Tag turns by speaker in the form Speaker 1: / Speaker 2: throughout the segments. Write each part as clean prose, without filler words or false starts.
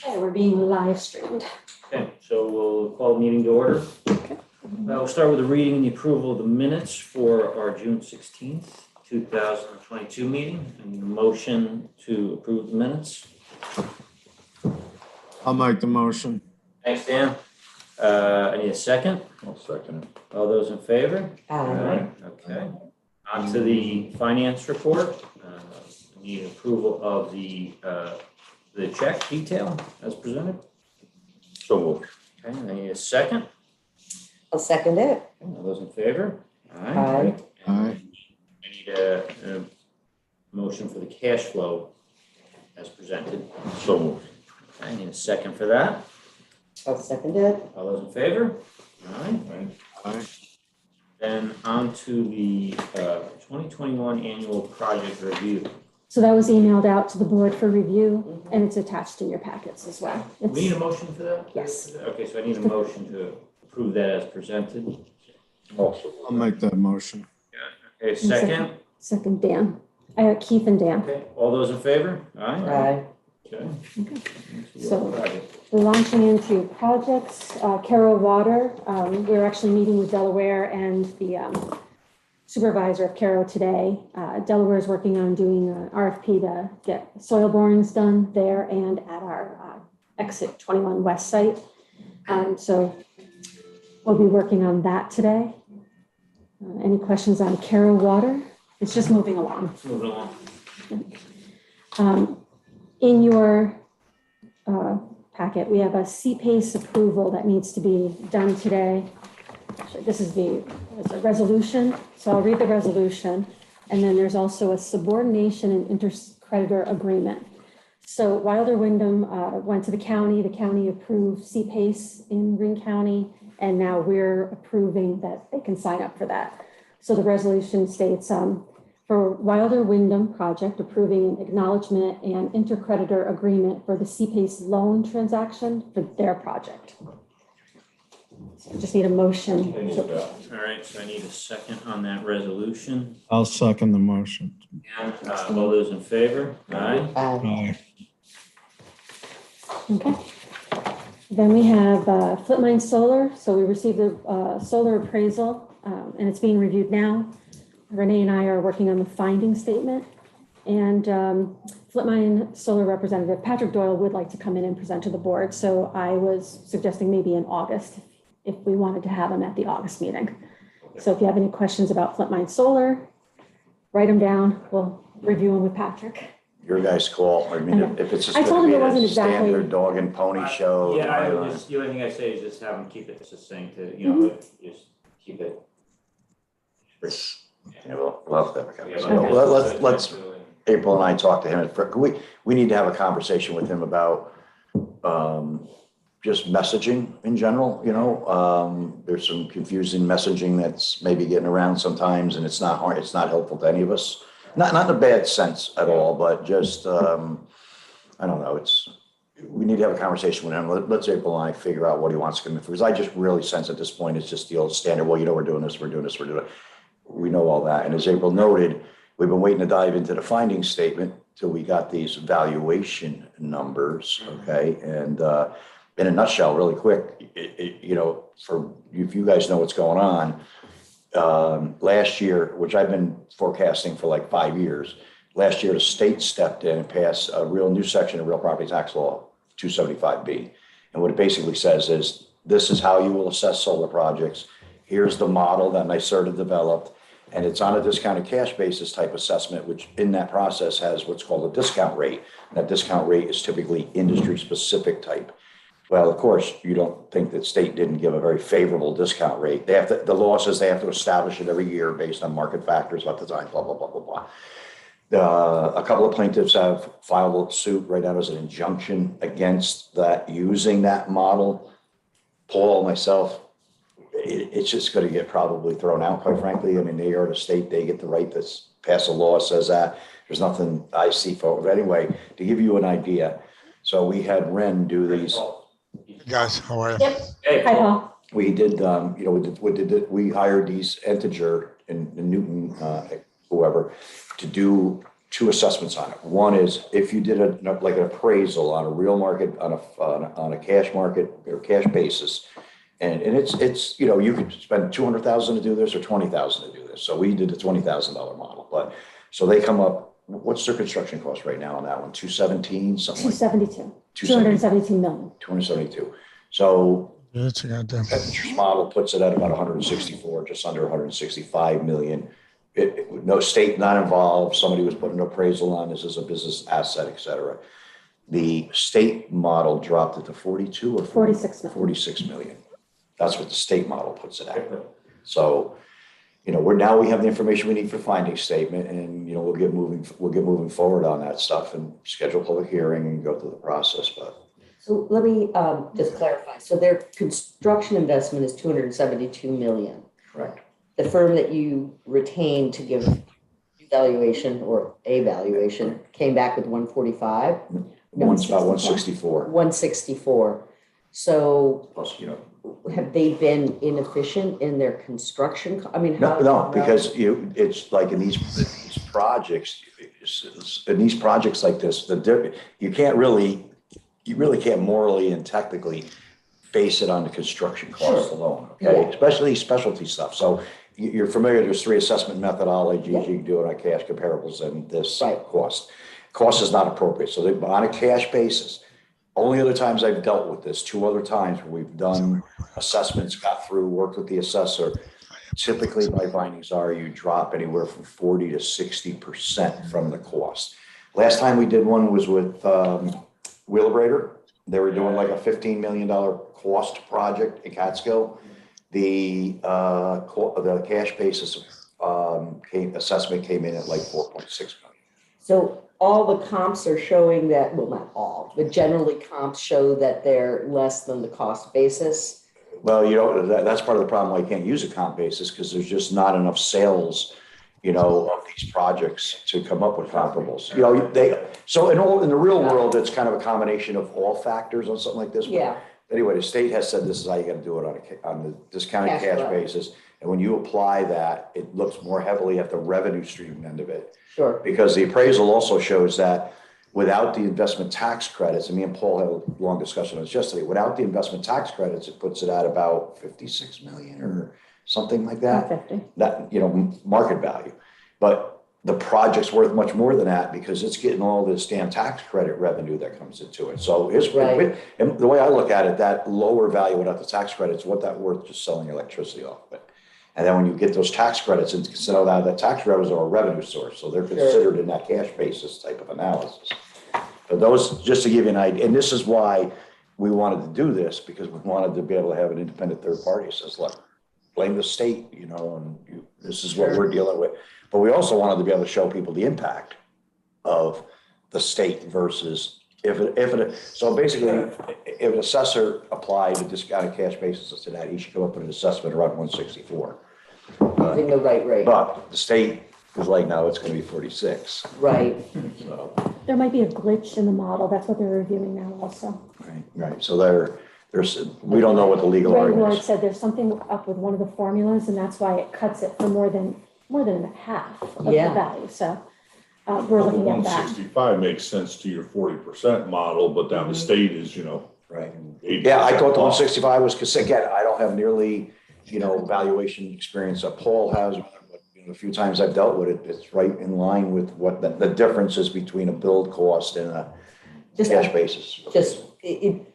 Speaker 1: Okay, we're being live streamed.
Speaker 2: Okay, so we'll call the meeting to order.
Speaker 1: Okay.
Speaker 2: We'll start with the reading and the approval of the minutes for our June 16th, 2022 meeting. I need a motion to approve the minutes.
Speaker 3: I'll make the motion.
Speaker 2: Thanks, Dan. I need a second.
Speaker 3: I'll second it.
Speaker 2: All those in favor?
Speaker 1: Aye.
Speaker 2: Okay. On to the finance report. I need approval of the check detail as presented.
Speaker 3: So moved.
Speaker 2: Okay, I need a second.
Speaker 4: I'll second it.
Speaker 2: All those in favor?
Speaker 4: Aye.
Speaker 3: Aye.
Speaker 2: I need a motion for the cash flow as presented.
Speaker 3: So moved.
Speaker 2: I need a second for that.
Speaker 4: I'll second it.
Speaker 2: All those in favor? Aye.
Speaker 3: Aye.
Speaker 2: Then on to the 2021 annual project review.
Speaker 1: So that was emailed out to the board for review, and it's attached in your packets as well.
Speaker 2: We need
Speaker 1: It's,
Speaker 2: a motion for that?
Speaker 1: Yes.
Speaker 2: Okay, so I need a motion to approve that as presented.
Speaker 3: Also. I'll make that motion.
Speaker 2: Okay, second.
Speaker 1: second Dan, Keith and Dan.
Speaker 2: Okay, all those in favor?
Speaker 4: Aye.
Speaker 2: Okay.
Speaker 1: So- We're launching into projects, Carroll Water. We're actually meeting with Delaware and the supervisor of Carroll today. Delaware is working on doing an RFP to get soil borings done there and at our exit 21 West site. So we'll be working on that today. Any questions on Carroll Water? It's just moving along.
Speaker 2: Let's move it along.
Speaker 1: In your packet, we have a CPACE approval that needs to be done today. Actually, this is it's a resolution, so I'll read the resolution. And then there's also a subordination and intercreditor agreement. So Wilder Windham went to the county approved CPACE in Greene County, and now we're approving that they can sign up for that. So the resolution states, for Wilder Windham project, approving an acknowledgement and intercreditor agreement for the CPACE loan transaction for their project. So I just need a motion.
Speaker 2: All right, so I need a second on that resolution.
Speaker 3: I'll second the motion.
Speaker 2: And all those in favor? Aye.
Speaker 4: Aye.
Speaker 3: Aye.
Speaker 1: Okay. Then we have Flipmine Solar. So we received a solar appraisal and it's being reviewed now. Renee and I are working on the finding statement, and Flipmine Solar representative Patrick Doyle would like to come in and present to the board. So I was suggesting maybe in August if we wanted to have him at the August meeting. So if you have any questions about Flipmine Solar, write them down. We'll review them with Patrick.
Speaker 5: Your guys' call. I mean, if it's just
Speaker 1: I told
Speaker 5: going
Speaker 1: him it
Speaker 5: to
Speaker 1: wasn't
Speaker 5: be a
Speaker 1: exactly-
Speaker 5: standard dog and pony show.
Speaker 2: Yeah, I
Speaker 5: you
Speaker 2: would
Speaker 5: know,
Speaker 2: just, the only thing I say is just have them keep it succinct, just keep it.
Speaker 5: yeah, we'll have to have a conversation.
Speaker 1: Okay.
Speaker 5: Let's, April and I talked to him. We need to have a conversation with him about just messaging in general, There's some confusing messaging that's maybe getting around sometimes, and it's not hard, it's not helpful to any of us. Not in a bad sense at all, but just, I don't know, we need to have a conversation with him. Let's April and I figure out what he wants to come in for, because I just really sense at this point, it's just the old standard, well, we're doing this, we're doing this, we're doing it. We know all that. And as April noted, we've been waiting to dive into the finding statement till we got these valuation numbers, okay? And in a nutshell, really quick, for if you guys know what's going on, last year, which I've been forecasting for like 5 years, last year the state stepped in and passed a real new section of real property tax law, 275B. And what it basically says is, this is how you will assess solar projects. Here's the model that NYSERDA developed, and it's on a discounted cash basis type assessment, which in that process has what's called a discount rate. That discount rate is typically industry specific type. Well, of course, you don't think that state didn't give a very favorable discount rate. They have to, the law says they have to establish it every year based on market factors at the time, blah, blah, blah, blah, blah. A couple of plaintiffs have filed a suit right now as an injunction against that, using that model. Paul, myself, it's just going to get probably thrown out, quite frankly. I mean, they are the state, they get the right to pass a law says that. There's nothing I see for it. Anyway, to give you an idea, so we had Ren do these.
Speaker 6: Guys, how are you?
Speaker 1: Yep.
Speaker 2: Hey,
Speaker 1: Hi, Paul.
Speaker 5: We did, we hired these Integer and Newton, whoever, to do two assessments on it. One is if you did like an appraisal on a real market, on a cash market or cash basis. And it's, you know, you could spend 200,000 to do this or 20,000 to do this. So we did a $20,000 model, but so they come up, what's their construction cost right now on that one? 217, something like
Speaker 1: 272,
Speaker 5: 270.
Speaker 1: 272 million.
Speaker 5: 272. So
Speaker 6: It's a goddamn.
Speaker 5: that model puts it at about 164, just under 165 million. No state not involved. Somebody was putting an appraisal on this as a business asset, et cetera. The state model dropped it to 42 or
Speaker 1: 46 million.
Speaker 5: 46 million. That's what the state model puts it at. So, you know, now we have the information we need for finding statement, and, you know, we'll get moving forward on that stuff and schedule a public hearing and go through the process. But
Speaker 4: So let me just clarify. So their construction investment is 272 million.
Speaker 5: correct.
Speaker 4: The firm that you retained to give evaluation or a valuation came back with 145,
Speaker 5: One's about 164.
Speaker 4: 164. So
Speaker 5: Plus, you know,
Speaker 4: have they been inefficient in their construction? I mean,
Speaker 5: no, because it's like in these projects, like this, you really can't morally and technically base it on the construction cost alone, okay?
Speaker 4: Yeah.
Speaker 5: Especially specialty stuff. So you're familiar, there's 3 assessment methodologies.
Speaker 4: Yeah.
Speaker 5: You can do it on cash comparables and this
Speaker 4: Right.
Speaker 5: cost. Cost is not appropriate. So on a cash basis, only other times I've dealt with this, 2 other times where we've done assessments, got through, worked with the assessor. Typically, my findings are you drop anywhere from 40 to 60% from the cost. Last time we did one was with Wheelabrator. They were doing like a $15 million cost project in Catskill. The cash basis assessment came in at like 4.6 million.
Speaker 4: So all the comps are showing that, well, not all, but generally comps show that they're less than the cost basis.
Speaker 5: Well, you know, that's part of the problem why you can't use a comp basis, because there's just not enough sales, you know, of these projects to come up with comparables. You know, so in the real world, it's kind of a combination of all factors on something like this.
Speaker 4: Yeah.
Speaker 5: Anyway, the state has said this is how you got to do it on the discounted cash basis. And when you apply that, it looks more heavily at the revenue stream end of it.
Speaker 4: Sure.
Speaker 5: Because the appraisal also shows that without the investment tax credits, and me and Paul had a long discussion on this yesterday, without the investment tax credits, it puts it at about 56 million or something like that.
Speaker 1: 150.
Speaker 5: That, you know, market value. But the project's worth much more than that because it's getting all this damn tax credit revenue that comes into it. So and the way I look at it, that lower value without the tax credits, what that worth just selling electricity off of it. And then when you get those tax credits, and consider that tax revenues are a revenue source, so they're considered in that cash basis type of analysis. But those, just to give you an idea, and this is why we wanted to do this, because we wanted to be able to have an independent third party that says, look, blame the state, you know, and this is what we're dealing with. But we also wanted to be able to show people the impact of the state versus so basically, if an assessor applied a discounted cash basis to that, he should come up with an assessment around 164.
Speaker 4: Using the right rate.
Speaker 5: But the state is like, no, it's going to be 46.
Speaker 4: Right.
Speaker 5: So,
Speaker 1: There might be a glitch in the model. That's what they're reviewing now also.
Speaker 5: right. So we don't know what the legal
Speaker 1: Ray
Speaker 5: argument
Speaker 1: Ward
Speaker 5: is.
Speaker 1: said there's something up with one of the formulas, and that's why it cuts it for more than half of the
Speaker 4: Yeah.
Speaker 1: value. So we're looking at that.
Speaker 7: 165 makes sense to your 40% model, but down the state is, you know.
Speaker 5: Right.
Speaker 7: 80%
Speaker 5: Yeah, I thought the
Speaker 7: off.
Speaker 5: 165 was, because again, I don't have nearly, you know, valuation experience that Paul has. But, you know, a few times I've dealt with it, it's right in line with what the difference is between a build cost and a cash basis.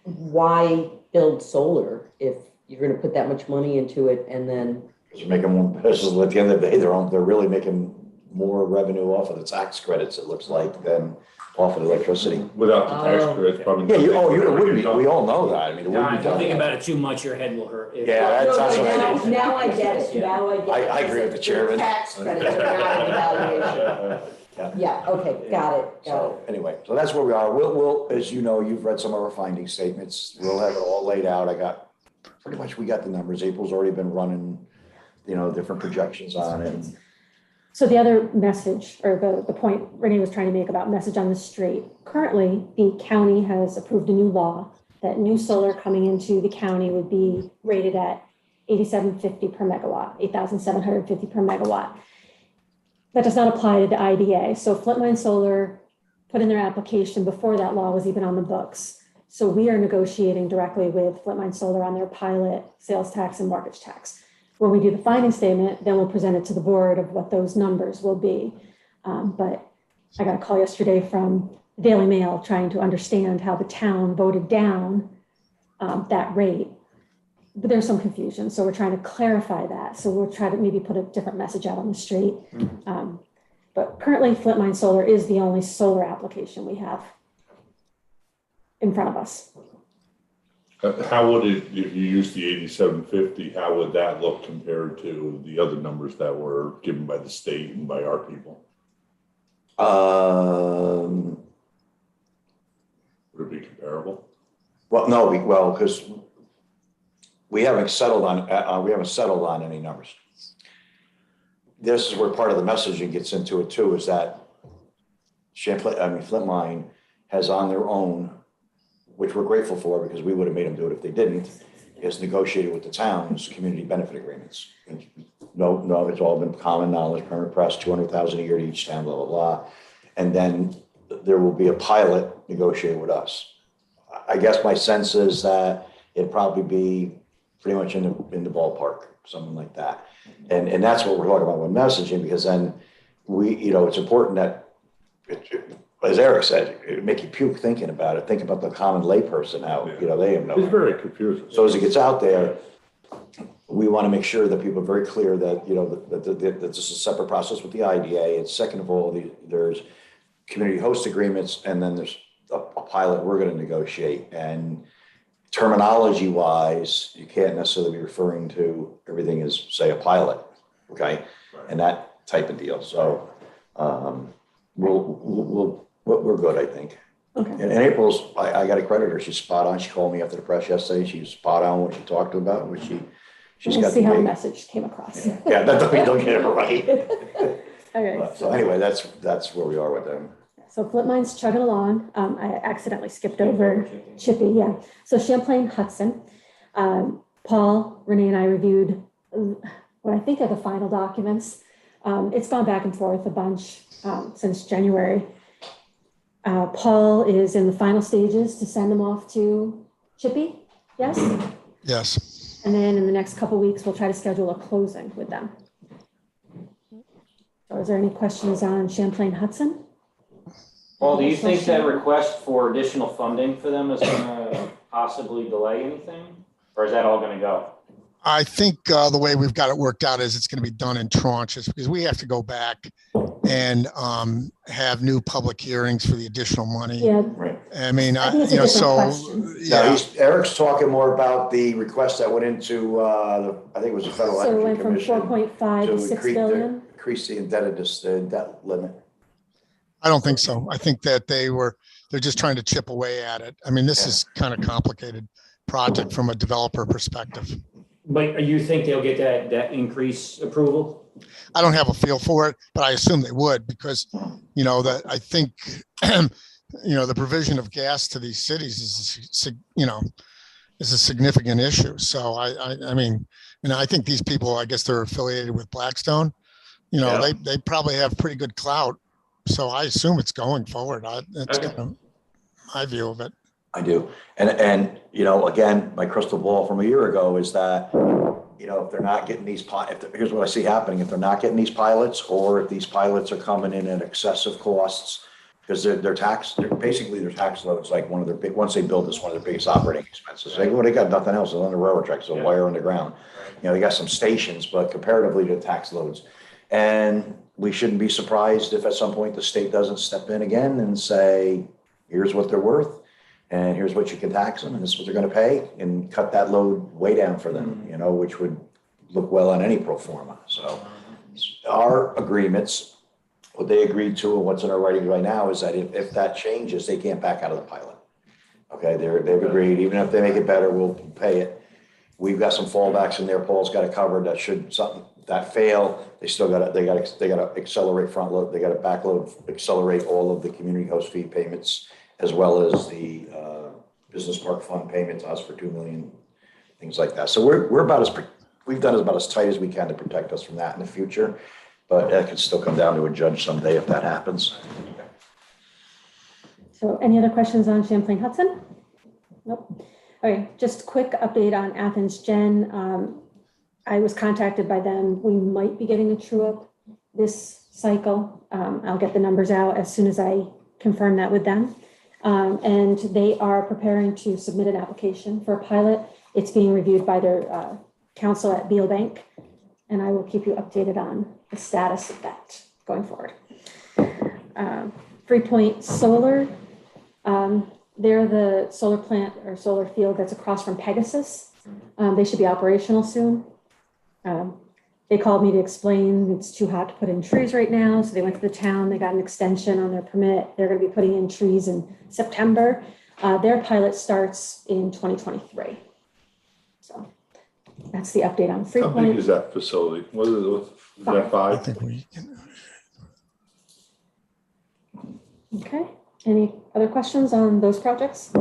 Speaker 4: Why build solar if you're going to put that much money into it and then?
Speaker 5: Because they're making more business at the end of the day. They're really making more revenue off of the tax credits, it looks like, than off of the electricity.
Speaker 7: Without the tax credits, probably.
Speaker 5: Yeah, it wouldn't be. We all know that. I mean, it wouldn't be
Speaker 2: If you
Speaker 5: done.
Speaker 2: think about it too much, your head will hurt.
Speaker 5: Yeah, that's what I think.
Speaker 4: Now I get it. Now I get it.
Speaker 5: I agree with the chairman.
Speaker 4: Tax credits are not an evaluation. Yeah, okay, got it.
Speaker 5: So anyway, so that's where we are. We'll, as you know, you've read some of our finding statements. We'll have it all laid out. We got the numbers. April's already been running, you know, different projections on it.
Speaker 1: So the other message, or the point Renee was trying to make about message on the street, currently the county has approved a new law that new solar coming into the county would be rated at 8,750 per megawatt, 8,750 per megawatt. that does not apply to the IDA. So Flint Mine Solar put in their application before that law was even on the books. So we are negotiating directly with Flint Mine Solar on their pilot sales tax and mortgage tax. When we do the finding statement, then we'll present it to the board of what those numbers will be. But I got a call yesterday from the Daily Mail trying to understand how the town voted down that rate. But there's some confusion, so we're trying to clarify that. So we'll try to maybe put a different message out on the street. But currently, Flint Mine Solar is the only solar application we have in front of us.
Speaker 7: How would it, if you use the 8750, how would that look compared to the other numbers that were given by the state and by our people? Would it be comparable?
Speaker 5: Well, no, because we haven't settled on any numbers. This is where part of the messaging gets into it too, is that Flint Mine has on their own, which we're grateful for because we would have made them do it if they didn't, is negotiated with the towns community benefit agreements. And no, it's all been common knowledge, permanent press, 200,000 a year to each town, blah, blah, blah. And then there will be a pilot negotiated with us. I guess my sense is that it'd probably be pretty much in the ballpark, something like that. And that's what we're talking about with messaging, because then it's important that, as Eric said, it make you puke thinking about it. Think about the common layperson out, they have no.
Speaker 7: It's very confusing.
Speaker 5: So as it gets out there, we want to make sure that people are very clear that, that this is a separate process with the IDA. And second of all, there's community host agreements, and then there's a pilot we're going to negotiate. And terminology wise, you can't necessarily be referring to everything as, say, a pilot, okay?
Speaker 7: Right.
Speaker 5: And that type of deal. So we're good, I think.
Speaker 1: Okay.
Speaker 5: And April's, I got to credit her. She's spot on. She called me after the press yesterday. She's spot on what she talked about. She's
Speaker 1: We'll
Speaker 5: got
Speaker 1: see
Speaker 5: the
Speaker 1: how the
Speaker 5: big-
Speaker 1: message came across.
Speaker 5: Yeah, don't get it right.
Speaker 1: Okay.
Speaker 5: So anyway, that's where we are with them.
Speaker 1: So Flint Mine's chugging along. I accidentally skipped over Chippy, yeah. So Champlain Hudson. Paul, Renee, and I reviewed what I think are the final documents. It's gone back and forth a bunch since January. Paul is in the final stages to send them off to Chippy, yes?
Speaker 6: Yes.
Speaker 1: And then in the next couple of weeks, we'll try to schedule a closing with them. So is there any questions on Champlain Hudson?
Speaker 2: Paul, do you think that request for additional funding for them is gonna possibly delay anything? Or is that all gonna go?
Speaker 6: I think the way we've got it worked out is it's going to be done in tranches, because we have to go back and have new public hearings for the additional money.
Speaker 1: Yeah,
Speaker 5: Right.
Speaker 6: I mean,
Speaker 1: I think it's a different question.
Speaker 6: yeah,
Speaker 5: Eric's talking more about the request that went into, I think it was the Federal
Speaker 1: so it
Speaker 5: Energy
Speaker 1: went from
Speaker 5: Commission.
Speaker 1: 4.5 to 6 billion.
Speaker 5: Increase the indebtedness, the debt limit.
Speaker 6: I don't think so. I think that they're just trying to chip away at it. I mean, this is kind of complicated project from a developer perspective.
Speaker 2: But you think they'll get that increase approval?
Speaker 6: I don't have a feel for it, but I assume they would, because, that I think, the provision of gas to these cities is a significant issue. So I mean, I think these people, I guess they're affiliated with Blackstone,
Speaker 5: Yeah.
Speaker 6: they probably have pretty good clout. So I assume it's going forward. That's
Speaker 2: Okay.
Speaker 6: kind of my view of it.
Speaker 5: I do. And again, my crystal ball from a year ago is that, if they're not getting these, here's what I see happening. If they're not getting these pilots, or if these pilots are coming in at excessive costs, because their tax loads, like once they build this, one of their biggest operating expenses. They got nothing else. They're on the railroad tracks, so wire underground. They got some stations, but comparatively to tax loads. And we shouldn't be surprised if at some point the state doesn't step in again and say, here's what they're worth, and here's what you can tax them, and this is what they're going to pay, and cut that load way down for them, which would look well on any pro forma. So our agreements, what they agreed to and what's in our writing right now is that if that changes, they can't back out of the pilot. Okay, they've agreed, even if they make it better, we'll pay it. We've got some fallbacks in there. Paul's got it covered. That should something that fail, they got to accelerate front load. They got to backload, accelerate all of the community host fee payments, as well as the business park fund payment to us for $2 million, things like that. So we're about we've done about as tight as we can to protect us from that in the future. But that could still come down to a judge someday if that happens.
Speaker 1: So any other questions on Champlain Hudson? Nope. Okay, just quick update on Athens Gen. I was contacted by them. We might be getting a true up this cycle. I'll get the numbers out as soon as I confirm that with them. And they are preparing to submit an application for a pilot. It's being reviewed by their counsel at Beal Bank, and I will keep you updated on the status of that going forward. 3 Point Solar, they're the solar plant or solar field that's across from Pegasus. They should be operational soon. They called me to explain it's too hot to put in trees right now. So they went to the town, they got an extension on their permit. They're going to be putting in trees in September. Their pilot starts in 2023. So that's the update on 3
Speaker 7: How
Speaker 1: Point.
Speaker 7: big is that facility? What is that,
Speaker 6: I
Speaker 7: 5?
Speaker 6: think we can.
Speaker 1: Okay, any other questions on those projects?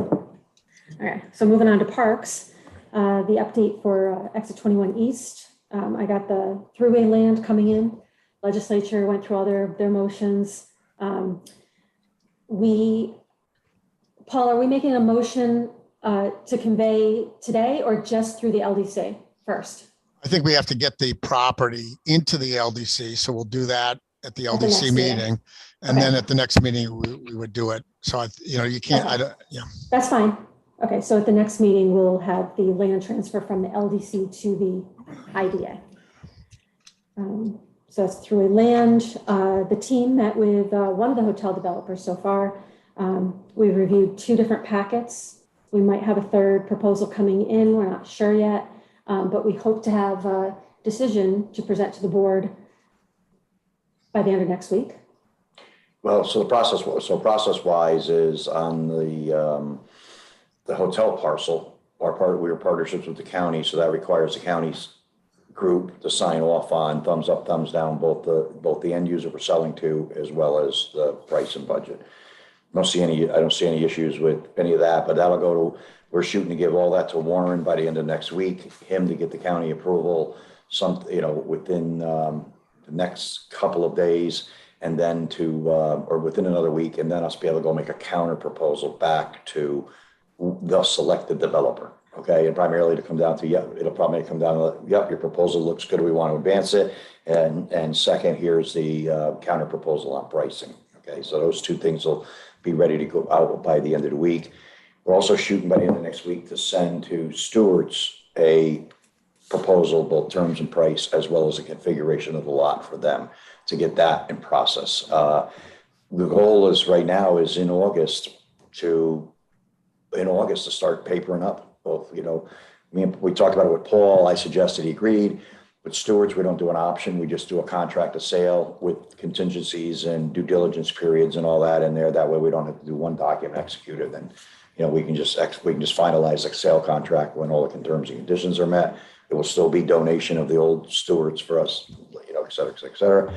Speaker 1: Okay, so moving on to parks, the update for exit 21 East. I got the throughway land coming in. Legislature went through all their motions. Paul, are we making a motion to convey today or just through the LDC first?
Speaker 6: I think we have to get the property into the LDC, so we'll do that at the
Speaker 1: At the
Speaker 6: LDC
Speaker 1: next meeting.
Speaker 6: meeting. And
Speaker 1: Okay.
Speaker 6: then at the next meeting, we would do it. So, you can't, yeah.
Speaker 1: That's fine. Okay, so at the next meeting, we'll have the land transfer from the LDC to the IDA. So that's through a land. The team met with one of the hotel developers so far. We reviewed 2 different packets. We might have a third proposal coming in. We're not sure yet, but we hope to have a decision to present to the board by the end of next week.
Speaker 5: Well, so process-wise is on the hotel parcel, we are partnerships with the county, so that requires the county's group to sign off on thumbs up, thumbs down, both the end user we're selling to as well as the price and budget. I don't see any issues with any of that, but that'll go to, we're shooting to give all that to Warren by the end of next week, him to get the county approval, within the next couple of days, and then or within another week, and then us be able to go make a counter proposal back to the selected developer. Okay, and primarily to come down to, it'll probably come down to, your proposal looks good, we want to advance it. And second, here's the counter proposal on pricing. Okay, so those 2 things will be ready to go out by the end of the week. We're also shooting by the end of next week to send to stewards a proposal, both terms and price, as well as a configuration of the lot for them to get that in process. The goal is right now is in August to start papering up. Both, we talked about it with Paul. I suggested he agreed. With stewards, we don't do an option. We just do a contract of sale with contingencies and due diligence periods and all that in there. That way we don't have to do one document executed. Then, we can just finalize a sale contract when all the terms and conditions are met. It will still be donation of the old stewards for us, et cetera, et cetera, et cetera.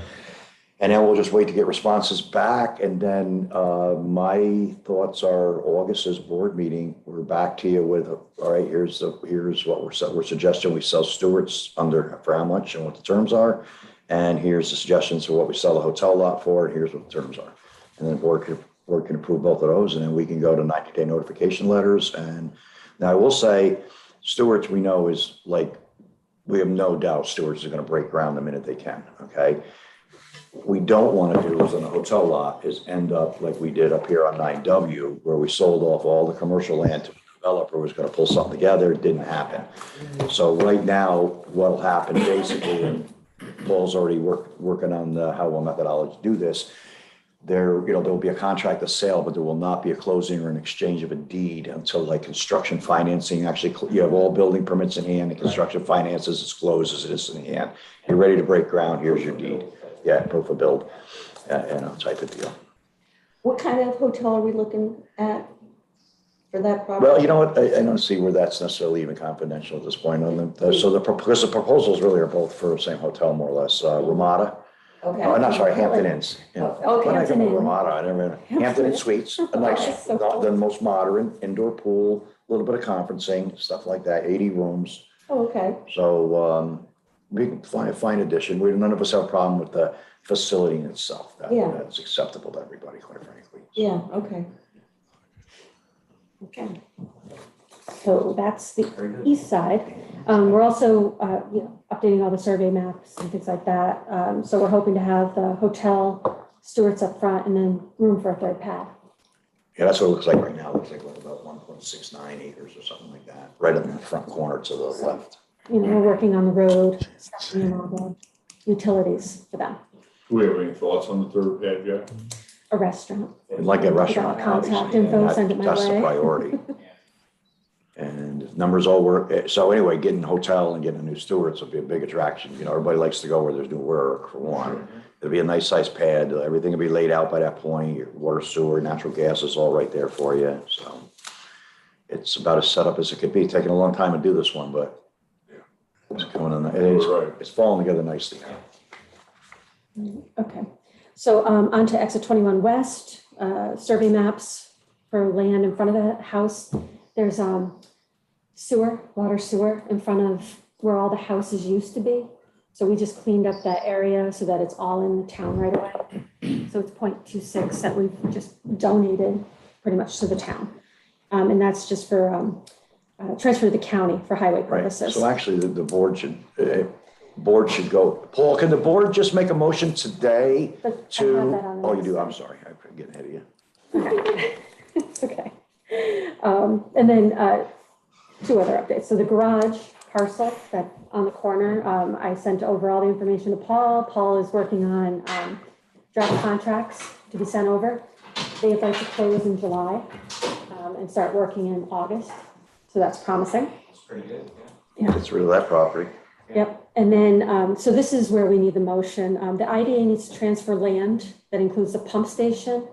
Speaker 5: And then we'll just wait to get responses back. And then my thoughts are August's board meeting. We're back to you with, all right, here's what we're suggesting we sell stewards for how much and what the terms are. And here's the suggestions for what we sell the hotel lot for. And here's what the terms are. And then the board can approve both of those. And then we can go to 90-day notification letters. And now I will say stewards we know is we have no doubt stewards are going to break ground the minute they can. Okay. We don't want to do is on a hotel lot is end up like we did up here on 9W, where we sold off all the commercial land to a developer who was going to pull something together. It didn't happen. So right now, what'll happen basically, and Paul's already working on how we'll methodology do this. There will be a contract of sale, but there will not be a closing or an exchange of a deed until construction financing. Actually, you have all building permits in hand, and construction finances is closed as it is in hand. You're ready to break ground. Here's your deed. Yeah, proof of build, type of deal.
Speaker 4: What kind of hotel are we looking at for that property?
Speaker 5: Well, you know what? I don't see where that's necessarily even confidential at this point. Because the proposals really are both for the same hotel, more or less. Ramada.
Speaker 4: Okay.
Speaker 5: Oh, no, sorry, Hampton Inns.
Speaker 4: Okay.
Speaker 5: Hampton Inn. Ramada. I never. Hampton Inn Suites, a nice, the most modern indoor pool, a little bit of conferencing, stuff like that. 80 rooms.
Speaker 4: Oh, okay.
Speaker 5: So we can find a fine addition. None of us have a problem with the facility in itself.
Speaker 4: Yeah.
Speaker 5: That's acceptable to everybody, quite frankly.
Speaker 4: Yeah, okay.
Speaker 1: Okay. So that's the
Speaker 2: Very good.
Speaker 1: east side. We're also, updating all the survey maps and things like that. So we're hoping to have the hotel stewards up front and then room for a third pad.
Speaker 5: Yeah, that's what it looks like right now. It looks like about 1.69 acres or something like that, right in the front corner to the left.
Speaker 1: We're working on the road, stuff, all the utilities for them.
Speaker 7: Do we have any thoughts on the third pad yet?
Speaker 1: A restaurant.
Speaker 5: We'd like a restaurant,
Speaker 1: Contact
Speaker 5: obviously.
Speaker 1: info,
Speaker 5: That-
Speaker 1: send it my
Speaker 5: That's the
Speaker 1: way.
Speaker 5: priority. And if numbers all work, so anyway, getting a hotel and getting a new stewards will be a big attraction. Everybody likes to go where there's new work, for one. It'll be a nice sized pad. Everything will be laid out by that point. Your water, sewer, natural gas is all right there for you. So it's about as set up as it could be. Taking a long time to do this one, but it's coming in. It's falling together nicely now.
Speaker 1: Okay. So on to exit 21 West, survey maps for land in front of the house. There's water sewer in front of where all the houses used to be. So we just cleaned up that area so that it's all in the town right away. So it's 0.26 that we've just donated pretty much to the town. And that's just for transfer to the county for highway
Speaker 5: Right.
Speaker 1: purposes.
Speaker 5: So actually, the board should go. Paul, can the board just make a motion today
Speaker 1: But I have
Speaker 5: to?
Speaker 1: that on the
Speaker 5: Oh, you
Speaker 1: next
Speaker 5: do.
Speaker 1: slide.
Speaker 5: I'm sorry. I'm getting ahead of you.
Speaker 1: It's okay. And then two other updates. So the garage parcel that's on the corner, I sent over all the information to Paul. Paul is working on draft contracts to be sent over. They would like to close in July and start working in August. So that's promising.
Speaker 2: It's pretty good,
Speaker 5: Gets rid of that property.
Speaker 1: Yep. And then, so this is where we need the motion. The IDA needs to transfer land that includes the pump station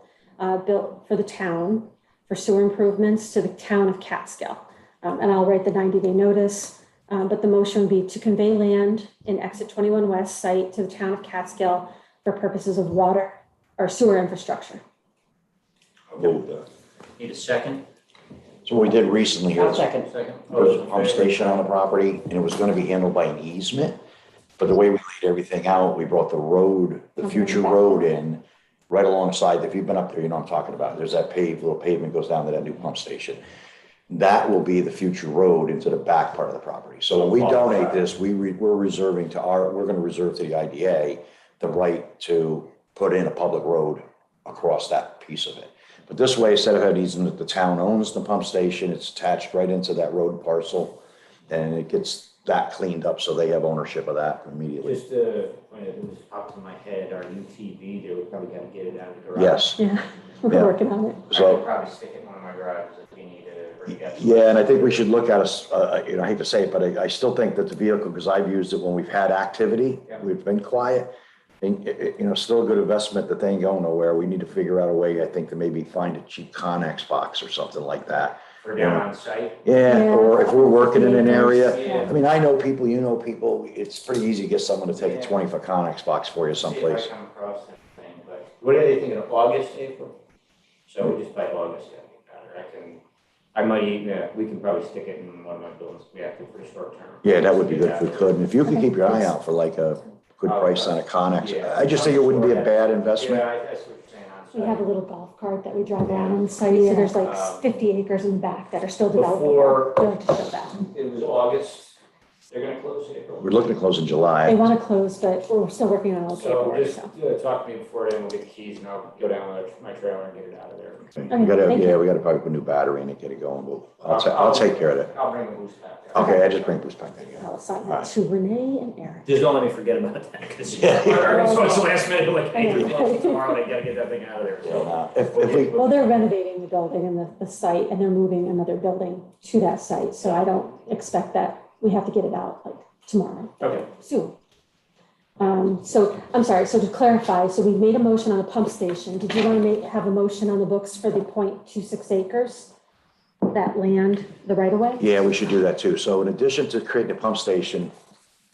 Speaker 1: built for the town for sewer improvements to the town of Catskill. And I'll write the 90-day notice. But the motion would be to convey land in exit 21 West site to the town of Catskill for purposes of water or sewer infrastructure.
Speaker 7: I'll go with that.
Speaker 2: Need a second?
Speaker 5: So what we did recently here.
Speaker 4: I'll second.
Speaker 2: Second.
Speaker 5: There was a pump station on the property and it was gonna be handled by an easement. But the way we laid everything out, we brought the road, the future road in right alongside. If you've been up there, you know what I'm talking about. There's that little pavement goes down to that new pump station. That will be the future road into the back part of the property. So when we donate this, we're reserving we're gonna reserve to the IDA the right to put in a public road across that piece of it. But this way, instead of having easement, the town owns the pump station, it's attached right into that road parcel, and it gets that cleaned up, so they have ownership of that immediately.
Speaker 2: Just, when it was popped in my head, our UTV, they would probably gotta get it out of the garage.
Speaker 5: Yes,
Speaker 1: Yeah, we're
Speaker 5: Yeah.
Speaker 1: working on it.
Speaker 2: I
Speaker 5: so,
Speaker 2: could probably stick it in one of my garages if we need it, or get.
Speaker 5: yeah, and I think we should look at I hate to say it, but I still think that the vehicle, because I've used it when we've had activity,
Speaker 2: Yeah.
Speaker 5: we've been quiet, and, still a good investment that they ain't going nowhere. We need to figure out a way, I think, to maybe find a cheap Connex box or something like that.
Speaker 2: For down on site.
Speaker 5: Yeah,
Speaker 1: Yeah.
Speaker 5: or if we're working in an area,
Speaker 2: Yeah.
Speaker 5: I mean, I know people, you know people, it's pretty easy to get someone to take a
Speaker 2: Yeah.
Speaker 5: 20-foot Connex box for you someplace.
Speaker 2: See if I come across anything, but what are they thinking of, August, April? So just by August, I might even, we can probably stick it in one of my buildings, we have to for short term.
Speaker 5: Yeah, that would be good if we could. And if you could keep your eye out for like a good price on a Connex,
Speaker 2: Yeah.
Speaker 5: I just think it wouldn't be a bad investment.
Speaker 2: Yeah, that's what you're saying on site.
Speaker 1: We have a little golf cart that we drive around on the site, so there's like 50 acres in the back that are still developable.
Speaker 2: Before-
Speaker 1: We like to show that.
Speaker 2: It was August, they're gonna close April.
Speaker 5: We're looking to close in
Speaker 1: They
Speaker 5: July.
Speaker 1: want to close, but we're still working on all the
Speaker 2: So
Speaker 1: paperwork,
Speaker 2: just
Speaker 1: so.
Speaker 2: talk to me before then, we'll get the keys and I'll go down with my trailer and get it out of there.
Speaker 5: We
Speaker 1: Okay,
Speaker 5: gotta,
Speaker 1: thank you.
Speaker 5: yeah, we gotta probably put a new battery in it, get it going. I'll take care of it.
Speaker 2: I'll bring the boost back there.
Speaker 5: Okay, I just bring Bruce back there.
Speaker 1: I'll assign that to Renee and Eric.
Speaker 2: Just don't let me forget about that, because
Speaker 5: Yeah.
Speaker 2: it's last minute, like, hey, tomorrow, they gotta get that thing out of there. So
Speaker 5: If we,
Speaker 1: Well, they're renovating the building and the site, and they're moving another building to that site, so I don't expect that we have to get it out like tomorrow,
Speaker 2: Okay.
Speaker 1: soon. So, I'm sorry, so to clarify, so we made a motion on the pump station. Did you want to have a motion on the books for the 0.26 acres? That land, the right of way?
Speaker 5: yeah, we should do that too. So in addition to creating a pump station,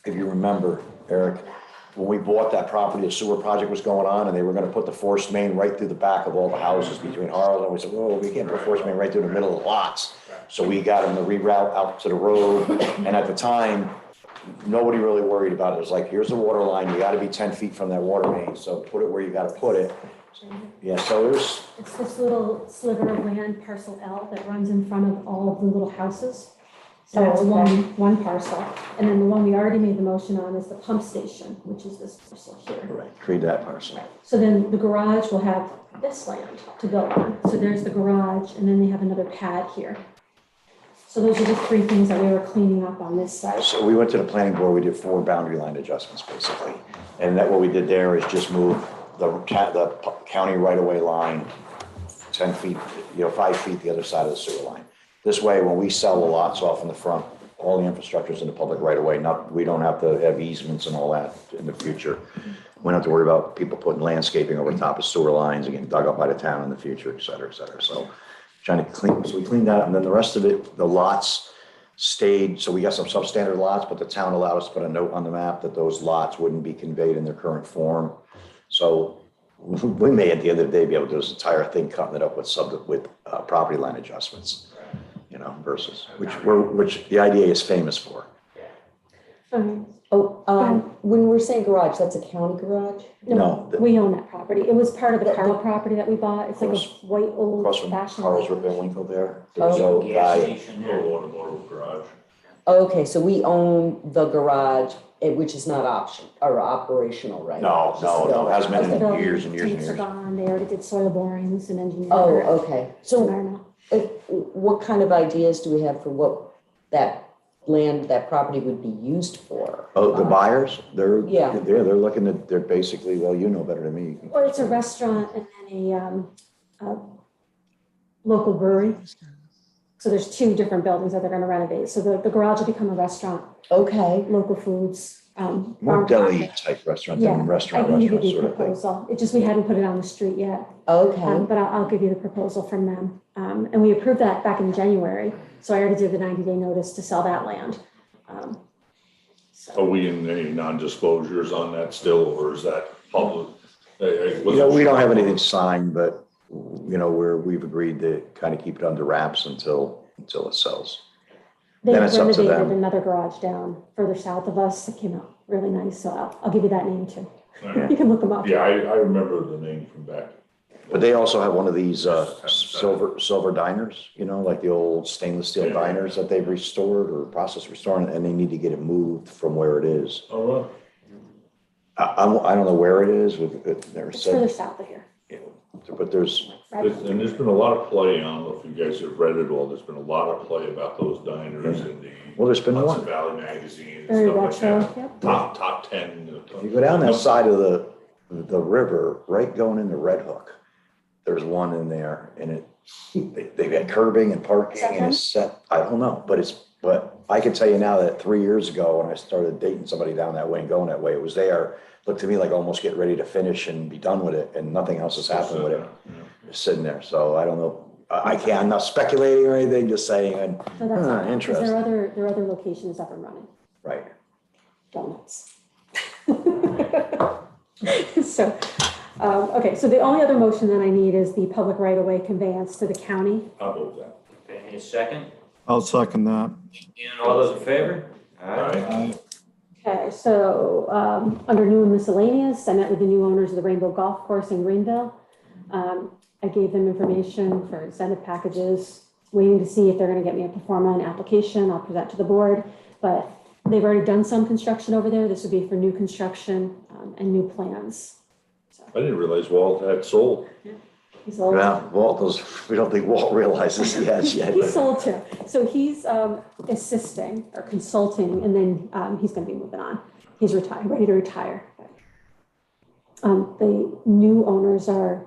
Speaker 5: if you remember, Eric, when we bought that property, a sewer project was going on and they were gonna put the forced main right through the back of all the houses between Harlan, and we said, whoa, we can't put forced main right through the middle of the lots. So we got them to reroute out to the road, and at the time, nobody really worried about it. It was like, here's the water line, you gotta be 10 feet from that water main, so put it where you gotta put it. Yeah, so there's,
Speaker 1: It's this little sliver of land, parcel L, that runs in front of all of the little houses. So
Speaker 4: Oh,
Speaker 1: that's
Speaker 4: okay.
Speaker 1: one parcel. And then the one we already made the motion on is the pump station, which is this parcel here.
Speaker 5: right, create that parcel.
Speaker 1: So then the garage will have this land to build on. So there's the garage, and then they have another pad here. So those are the three things that we were cleaning up on this side.
Speaker 5: So we went to the planning board, we did 4 boundary line adjustments, basically. And that, what we did there is just move the county right-of-way line 10 feet, 5 feet the other side of the sewer line. This way, when we sell the lots off in the front, all the infrastructure's in the public right-of-way, we don't have to have easements and all that in the future. We don't have to worry about people putting landscaping over top of sewer lines and getting dug up by the town in the future, et cetera, et cetera. So trying to so we cleaned that up, and then the rest of it, the lots stayed, so we got some substandard lots, but the town allowed us to put a note on the map that those lots wouldn't be conveyed in their current form. So we may, at the end of the day, be able to do this entire thing, cutting it up with property line adjustments, versus, which the IDA is famous for.
Speaker 1: Okay.
Speaker 4: When we're saying garage, that's a county garage?
Speaker 5: No.
Speaker 1: We own that property. It was part of the
Speaker 4: The-
Speaker 1: Carl property that we bought. It's like a white old
Speaker 5: Across from
Speaker 1: fashioned.
Speaker 5: Carl's Rip and Winkle there. There's
Speaker 4: Oh.
Speaker 5: a
Speaker 2: Gas
Speaker 5: guy,
Speaker 2: station there.
Speaker 7: Or automotive garage.
Speaker 4: Okay, so we own the garage, which is not operational, right?
Speaker 5: no,
Speaker 4: Just
Speaker 5: no,
Speaker 4: building.
Speaker 5: hasn't been
Speaker 1: The
Speaker 5: in
Speaker 1: building
Speaker 5: years and years and
Speaker 1: tanks are
Speaker 5: years.
Speaker 1: gone. They already did soil borings and engineering.
Speaker 4: Oh, okay.
Speaker 1: I
Speaker 4: So
Speaker 1: don't know.
Speaker 4: what kind of ideas do we have for what that land, that property would be used for?
Speaker 5: Oh, the buyers, they're
Speaker 4: Yeah.
Speaker 5: looking at, they're basically, well, you know better than me.
Speaker 1: Well, it's a restaurant and then a local brewery. So there's 2 different buildings that they're gonna renovate. So the garage will become a restaurant,
Speaker 4: Okay,
Speaker 1: local foods.
Speaker 5: More
Speaker 1: farm
Speaker 5: deli
Speaker 1: market.
Speaker 5: type restaurant
Speaker 1: Yeah,
Speaker 5: than restaurant,
Speaker 1: I can give you
Speaker 5: restaurant
Speaker 1: the
Speaker 5: sort of thing.
Speaker 1: proposal. It just, we hadn't put it on the street yet.
Speaker 4: okay.
Speaker 1: But I'll give you the proposal from them. And we approved that back in January. So I already did the 90-day notice to sell that land.
Speaker 7: Are we in any non-disclosures on that still, or is that public?
Speaker 5: We don't have anything signed, but, we've agreed to kind of keep it under wraps until it sells.
Speaker 1: They
Speaker 5: Then it's up to
Speaker 1: renovated
Speaker 5: them.
Speaker 1: another garage down further south of us. It came out really nice. So I'll give you that name too.
Speaker 7: Yeah,
Speaker 1: You can look them up.
Speaker 7: I remember the name from back.
Speaker 5: But they also have one of these silver diners, like the old stainless steel
Speaker 7: Yeah.
Speaker 5: diners that they've restored or processed restoring, and they need to get it moved from where it is.
Speaker 7: Oh, well.
Speaker 5: I don't know where it is, never
Speaker 1: It's further
Speaker 5: said,
Speaker 1: south of here.
Speaker 5: but there's,
Speaker 1: Right.
Speaker 7: And there's been a lot of play, I don't know if you guys have read it all, there's been a lot of play about those diners in the
Speaker 5: well, there's been
Speaker 7: Hudson
Speaker 5: one.
Speaker 7: Valley magazine and
Speaker 1: Very
Speaker 7: stuff like
Speaker 1: retro.
Speaker 7: that.
Speaker 1: Yep.
Speaker 7: Top 10.
Speaker 5: If you go down that side of the river, right going into Red Hook, there's one in there, and they've got curbing and parking, and it's set, I don't know, but I can tell you now that 3 years ago, when I started dating somebody down that way and going that way, it was there. Looked to me like almost getting ready to finish and be done with it, and nothing else has happened with it. It's sitting there, so I don't know. I'm not speculating or anything, just saying,
Speaker 1: So that's all. 'Cause
Speaker 5: interesting.
Speaker 1: there are other locations up and running.
Speaker 5: Right.
Speaker 1: Donuts. So, okay, so the only other motion that I need is the public right-of-way conveyance to the county.
Speaker 7: I'll vote that.
Speaker 2: Okay, any second?
Speaker 3: I'll second that.
Speaker 2: And all those in favor?
Speaker 7: Aye.
Speaker 1: Okay, so under new and miscellaneous, I met with the new owners of the Rainbow Golf Course in Greenville. I gave them information for incentive packages, waiting to see if they're going to get me a performance application. I'll present to the board, but they've already done some construction over there. This would be for new construction and new plans.
Speaker 7: I didn't realize Walt had sold.
Speaker 1: He's old.
Speaker 5: Yeah, we don't think Walt realizes he has yet.
Speaker 1: He's sold too. So he's assisting or consulting, and then he's going to be moving on. He's retired, ready to retire. The new owners are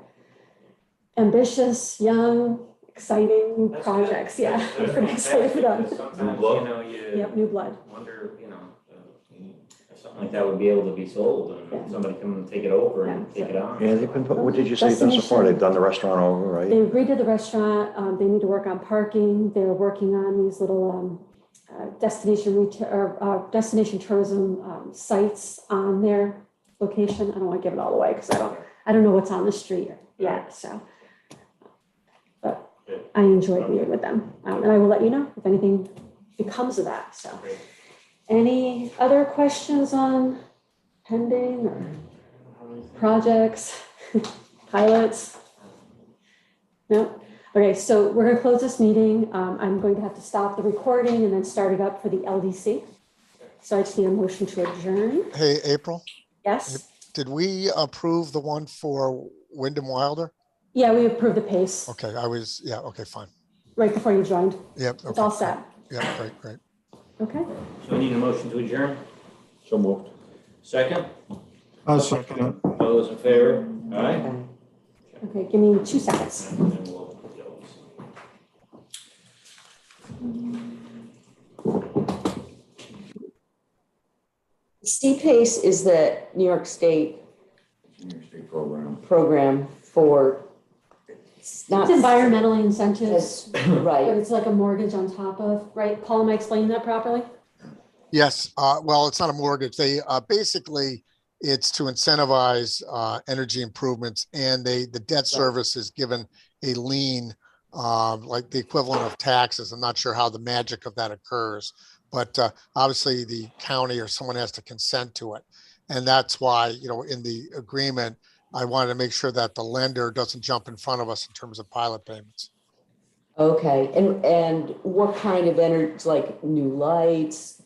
Speaker 1: ambitious, young, exciting
Speaker 2: That's
Speaker 1: projects.
Speaker 2: good.
Speaker 1: Yeah,
Speaker 2: That's
Speaker 1: I'm
Speaker 2: good.
Speaker 1: pretty excited for them.
Speaker 2: Sometimes,
Speaker 7: blood.
Speaker 1: Yep, new blood.
Speaker 2: wonder, if something like that would be able to be sold
Speaker 1: Yeah.
Speaker 2: and somebody come and take it over and
Speaker 1: Yeah.
Speaker 2: take it on.
Speaker 5: Yeah, what did you say they've done so far? They've done the restaurant over, right?
Speaker 1: They agreed to the restaurant. They need to work on parking. They're working on these little destination tourism sites on their location. I don't want to give it all away because I don't know what's on the street yet. So, but I enjoyed meeting with them, and I will let you know if anything becomes of that. So, Any other questions on pending or projects, pilots? No? Okay, so we're gonna close this meeting. I'm going to have to stop the recording and then start it up for the LDC. So I just need a motion to adjourn.
Speaker 6: Hey, April,
Speaker 1: Yes?
Speaker 6: did we approve the one for Wyndham Wilder?
Speaker 1: Yeah, we approved the pace
Speaker 6: Okay, okay, fine.
Speaker 1: right before you joined.
Speaker 6: Yep.
Speaker 1: It's
Speaker 6: okay,
Speaker 1: all set.
Speaker 6: Yeah, great.
Speaker 1: Okay?
Speaker 2: So we need a motion to adjourn.
Speaker 7: So moved.
Speaker 2: Second,
Speaker 3: I'll second it.
Speaker 2: all those in favor? Aye.
Speaker 1: Okay, give me 2 seconds.
Speaker 2: And then we'll put the LDC.
Speaker 4: CPACE is the New York State
Speaker 5: New York State program.
Speaker 4: program for, it's not.
Speaker 1: It's environmentally incentives,
Speaker 4: That's
Speaker 1: but
Speaker 4: right.
Speaker 1: it's like a mortgage on top of, right? Paul, am I explaining that properly?
Speaker 6: Yes, well, it's not a mortgage. They basically, it's to incentivize energy improvements, and the debt service is given a lien, like the equivalent of taxes. I'm not sure how the magic of that occurs, but obviously the county or someone has to consent to it. And that's why, in the agreement, I wanted to make sure that the lender doesn't jump in front of us in terms of pilot payments.
Speaker 4: Okay, and what kind of energy, like new lights,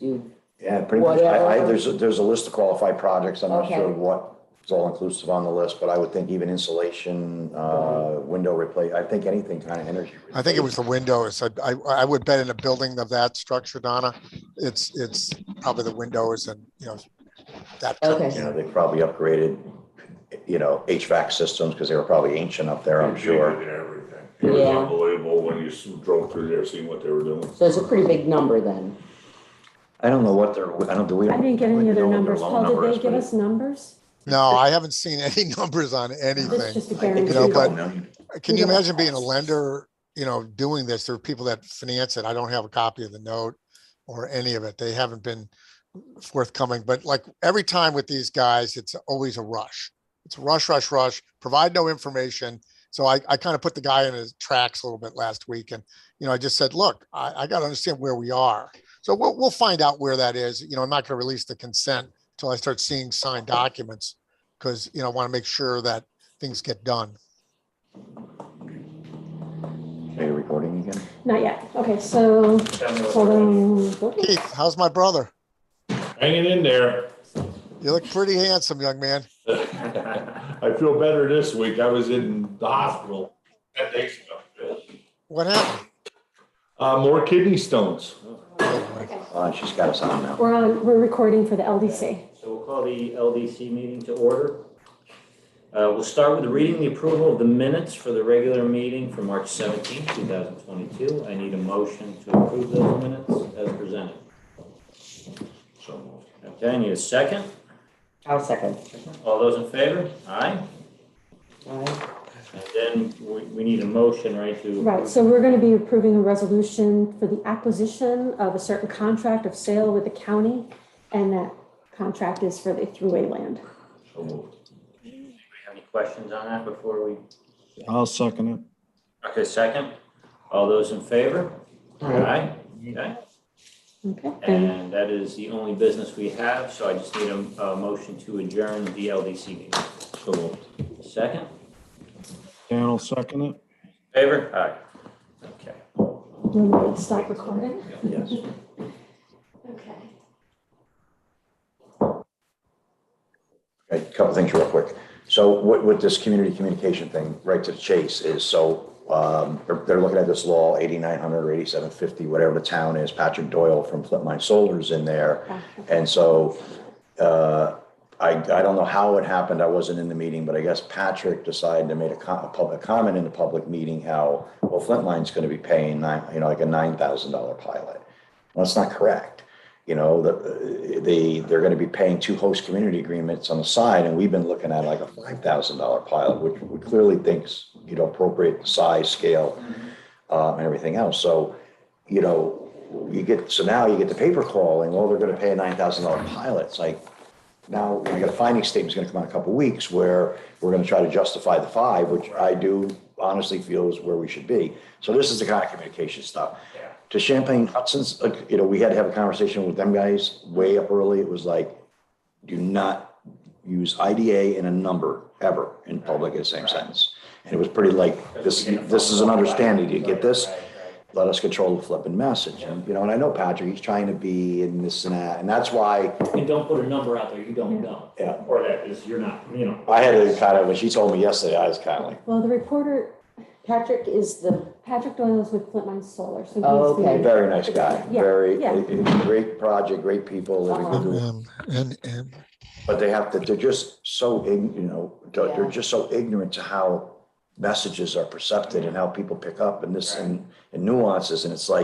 Speaker 5: Yeah, pretty much.
Speaker 4: Whatever.
Speaker 5: There's a list of qualified projects. I'm not
Speaker 4: Okay.
Speaker 5: sure what is all inclusive on the list, but I would think even insulation, window replace, I think anything kind of energy.
Speaker 6: I think it was the windows. I would bet in a building of that structure, Donna, it's probably the windows and, that.
Speaker 4: Okay.
Speaker 5: You know, they probably upgraded, HVAC systems because they were probably ancient up there, I'm sure.
Speaker 7: Everything. It was
Speaker 4: Yeah.
Speaker 7: unbelievable when you drove through there, seeing what they were doing.
Speaker 4: so it's a pretty big number then.
Speaker 5: I don't know what we.
Speaker 1: I didn't get any
Speaker 5: we
Speaker 1: other
Speaker 5: know what their
Speaker 1: numbers.
Speaker 5: loan
Speaker 1: Paul,
Speaker 5: number
Speaker 1: did
Speaker 5: is,
Speaker 1: they give
Speaker 5: but
Speaker 1: us numbers?
Speaker 6: No, I haven't seen any numbers on
Speaker 1: This
Speaker 6: anything.
Speaker 1: just a
Speaker 5: I think
Speaker 1: guarantee.
Speaker 5: it's a
Speaker 6: but-
Speaker 5: couple million.
Speaker 6: Can you
Speaker 1: Yeah.
Speaker 6: imagine being a lender, doing this? There are people that finance it. I don't have a copy of the note or any of it. They haven't been forthcoming, but like every time with these guys, it's always a rush. It's rush, provide no information. So I kind of put the guy in his tracks a little bit last week. And, I just said, look, I got to understand where we are. So we'll find out where that is. I'm not going to release the consent until I start seeing signed documents because, I want to make sure that things get done.
Speaker 5: Are you recording again?
Speaker 1: Not yet. Okay, so hold on.
Speaker 6: Keith, how's my brother?
Speaker 7: Hanging in there.
Speaker 6: You look pretty handsome, young man.
Speaker 7: I feel better this week. I was in the hospital 10 days ago.
Speaker 6: What happened?
Speaker 7: More kidney stones.
Speaker 5: She's got us on now.
Speaker 1: We're recording for the LDC.
Speaker 2: So we'll call the LDC meeting to order. We'll start with reading the approval of the minutes for the regular meeting for March 17, 2022. I need a motion to approve those minutes as presented.
Speaker 7: So moved.
Speaker 2: Okay, I need a second.
Speaker 4: I'll second.
Speaker 2: All those in favor? Aye.
Speaker 4: Aye.
Speaker 2: And then we need a motion, right, to.
Speaker 1: Right, so we're going to be approving a resolution for the acquisition of a certain contract of sale with the county, and that contract is for the throughway land.
Speaker 7: So moved.
Speaker 2: Anybody have any questions on that before we?
Speaker 3: I'll second it.
Speaker 2: Okay, second. All those in favor?
Speaker 4: Aye.
Speaker 2: Okay.
Speaker 1: Okay, and
Speaker 2: And that is the only business we have, so I just need a motion to adjourn the LDC meeting.
Speaker 7: So moved.
Speaker 2: Second?
Speaker 3: Dan will second it.
Speaker 2: Favor? Aye. Okay.
Speaker 1: you want me to stop recording?
Speaker 5: Yes.
Speaker 1: Okay.
Speaker 5: A couple things real quick. So with this community communication thing, right to the chase is, so they're looking at this law, 8900 or 8750, whatever the town is. Patrick Doyle from Flint Mine Solar's in there. And so I don't know how it happened. I wasn't in the meeting, but I guess Patrick decided to make a public comment in the public meeting how, well, Flint Mine's going to be paying like a $9,000 pilot. Well, that's not correct. They're going to be paying 2 host community agreements on the side, and we've been looking at like a $5,000 pilot, which we clearly thinks, appropriate the size, scale, and everything else. So, now you get the paper crawling, well, they're going to pay a $9,000 pilot. It's like, now I got a finding statement is going to come out in a couple of weeks where we're going to try to justify the 5, which I do honestly feel is where we should be. So this is the kind of communication stuff.
Speaker 2: Yeah.
Speaker 5: To Champagne Hudson's, like, we had to have a conversation with them guys way up early. It was like, do not use IDA and a number ever in public in the same sentence. And it was pretty like, this is an understanding. Do you get this?
Speaker 2: Right.
Speaker 5: Let us control the flipping message. And, and I know Patrick, he's trying to be in this and that. And that's why
Speaker 2: And don't put a number out there you don't know.
Speaker 5: Yeah.
Speaker 2: Or that is, you're not,
Speaker 5: I had to kind of, when she told me yesterday, I was kind of like,
Speaker 1: Well, the reporter,
Speaker 4: Patrick is the,
Speaker 1: Patrick Doyle is with Flint Mine Solar, so he's.
Speaker 4: Oh, okay.
Speaker 1: the-
Speaker 5: very nice guy,
Speaker 1: Yeah,
Speaker 5: very,
Speaker 1: yeah.
Speaker 5: great project, great people.
Speaker 6: And
Speaker 5: But they're just so, they're
Speaker 4: Yeah.
Speaker 5: just so ignorant to how messages are percepted and how people pick up and this and nuances. And it's like,